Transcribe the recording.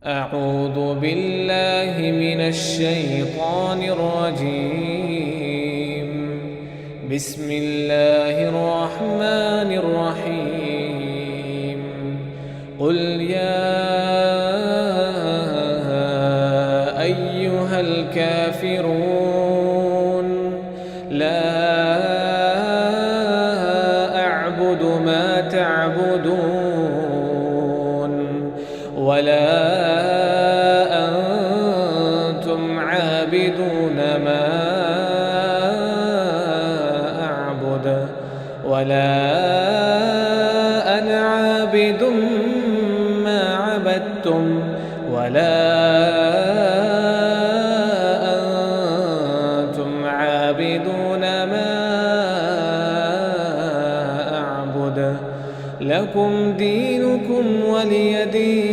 أعوذ بالله من الشيطان الرجيم. بسم الله الرحمن الرحيم. قل يا أيها الكافرون لا أعبد ما تعبدون ولا أنتم عابدون ما أعبد ولا أنا عابد ما عبدتم ولا أنتم عابدون ما أعبد. لكم دينكم ولي دين.